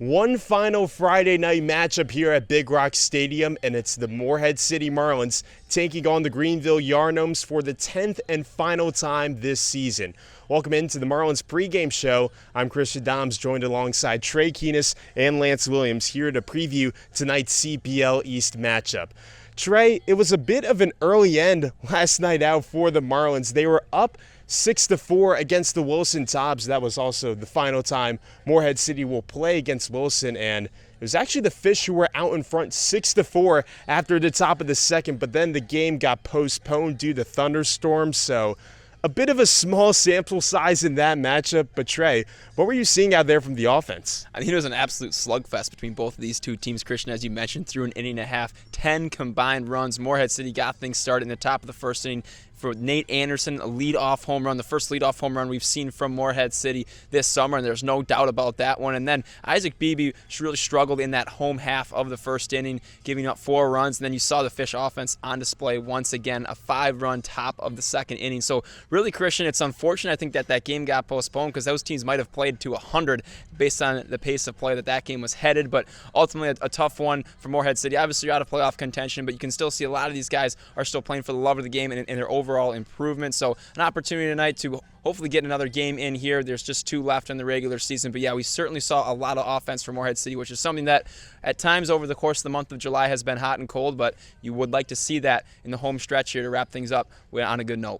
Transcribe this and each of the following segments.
One final Friday night matchup here at Big Rock Stadium, and it's the Morehead City Marlins taking on the Greenville Gnomes for the 10th and final time this season. Welcome into the Marlins pregame show. I'm Christian Doms, joined alongside Trey Keenis and Lance Williams here to preview tonight's CPL East matchup. Trey, it was a bit of an early end last night out for the Marlins. They were up 6-4 against the Wilson Tops. That was also the final time Morehead City will play against Wilson, and it was actually the Fish who were out in front 6-4 after the top of the second, but then the game got postponed due to thunderstorms, so a bit of a small sample size in that matchup. But Trey, what were you seeing out there from the offense? I think it was an absolute slugfest between both of these two teams. Christian, as you mentioned, through an inning and a half, 10 combined runs. Morehead City got things started in the top of the first inning for Nate Anderson, a leadoff home run, the first leadoff home run we've seen from Morehead City this summer, and there's no doubt about that one. And then Isaac Beebe really struggled in that home half of the first inning, giving up 4 runs. And then you saw the Fish offense on display once again, a 5-run top of the second inning. So really, Christian, it's unfortunate, I think, that game got postponed because those teams might have played to 100 based on the pace of play that game was headed. But ultimately, a tough one for Morehead City. Obviously, you're out of playoff contention, but you can still see a lot of these guys are still playing for the love of the game and their overall improvement. So an opportunity tonight to hopefully get another game in here. There's just 2 left in the regular season. But yeah, we certainly saw a lot of offense from Morehead City, which is something that at times over the course of the month of July has been hot and cold, but you would like to see that in the home stretch here to wrap things up on a good note.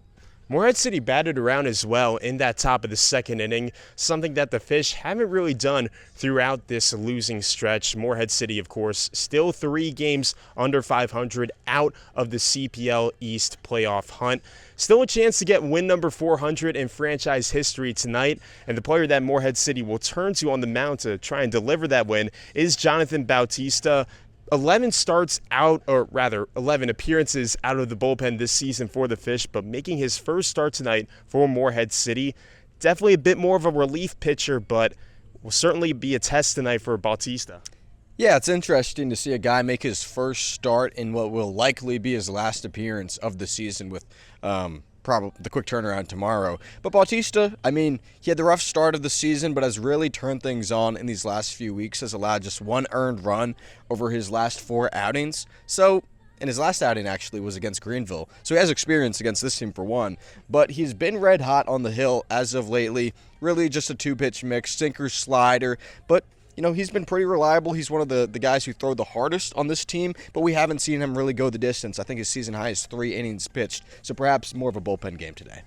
Morehead City batted around as well in that top of the second inning, something that the Fish haven't really done throughout this losing stretch. Morehead City, of course, still 3 games under 500 out of the CPL East playoff hunt. Still a chance to get win number 400 in franchise history tonight, and the player that Morehead City will turn to on the mound to try and deliver that win is Jonathan Bautista. 11 appearances out of the bullpen this season for the Fish, but making his first start tonight for Morehead City. Definitely a bit more of a relief pitcher, but will certainly be a test tonight for Bautista. Yeah, it's interesting to see a guy make his first start in what will likely be his last appearance of the season with probably the quick turnaround tomorrow. But Bautista, I mean, he had the rough start of the season, but has really turned things on in these last few weeks, has allowed just 1 earned run over his last 4 outings. So, and his last outing actually was against Greenville. So he has experience against this team for one, but he's been red hot on the hill as of lately. Really just a 2-pitch mix, sinker, slider, but you know, he's been pretty reliable. He's one of the guys who throw the hardest on this team, but we haven't seen him really go the distance. I think his season high is 3 innings pitched, so perhaps more of a bullpen game today.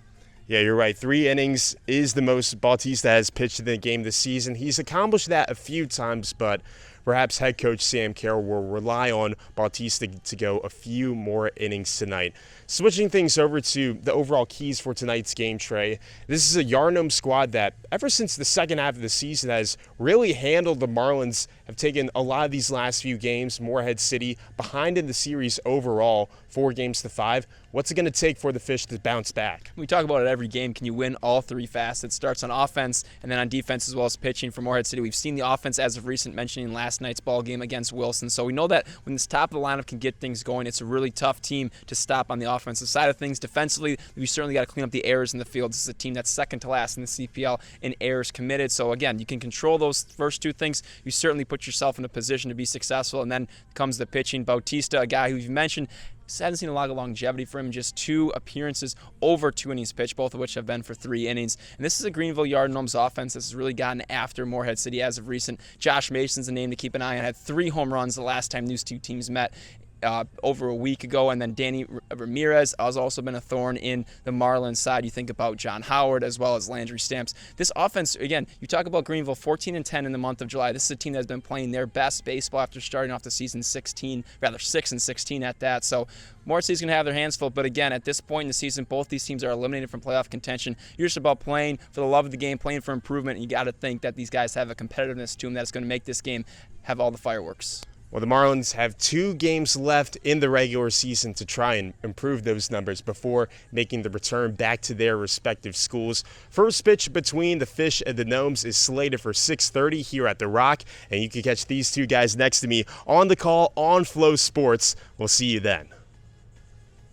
Yeah, you're right. 3 innings is the most Bautista has pitched in the game this season. He's accomplished that a few times, but perhaps head coach Sam Carroll will rely on Bautista to go a few more innings tonight. Switching things over to the overall keys for tonight's game, Trey. This is a Gnome squad that, ever since the second half of the season, has really handled the Marlins, have taken a lot of these last few games. Morehead City behind in the series overall, 4-5. What's it going to take for the Fish to bounce back? We talk about it every game. Can you win all 3 facets? It starts on offense and then on defense as well as pitching for Morehead City. We've seen the offense as of recent, mentioning last night's ball game against Wilson. So we know that when this top of the lineup can get things going, it's a really tough team to stop on the offensive side of things. Defensively, we certainly got to clean up the errors in the field. This is a team that's second to last in the CPL in errors committed. So again, you can control those first 2 things. You certainly put yourself in a position to be successful. And then comes the pitching. Bautista, a guy who you've mentioned, haven't seen a lot of longevity for him, just 2 appearances over 2 innings pitched, both of which have been for 3 innings. And this is a Greenville Gnomes offense that's really gotten after Morehead City as of recent. Josh Mason's a name to keep an eye on. Had 3 home runs the last time these 2 teams met over a week ago, and then Danny Ramirez has also been a thorn in the Marlins side. You think about John Howard as well as Landry Stamps. This offense, again, you talk about Greenville 14-10 in the month of July. This is a team that's been playing their best baseball after starting off the season 6-16 at that. So Morehead City's going to have their hands full, but again, at this point in the season, both these teams are eliminated from playoff contention. You're just about playing for the love of the game, playing for improvement, and you got to think that these guys have a competitiveness to them that's going to make this game have all the fireworks. Well, the Marlins have 2 games left in the regular season to try and improve those numbers before making the return back to their respective schools. First pitch between the Fish and the Gnomes is slated for 6:30 here at The Rock, and you can catch these 2 guys next to me on the call on Flow Sports. We'll see you then.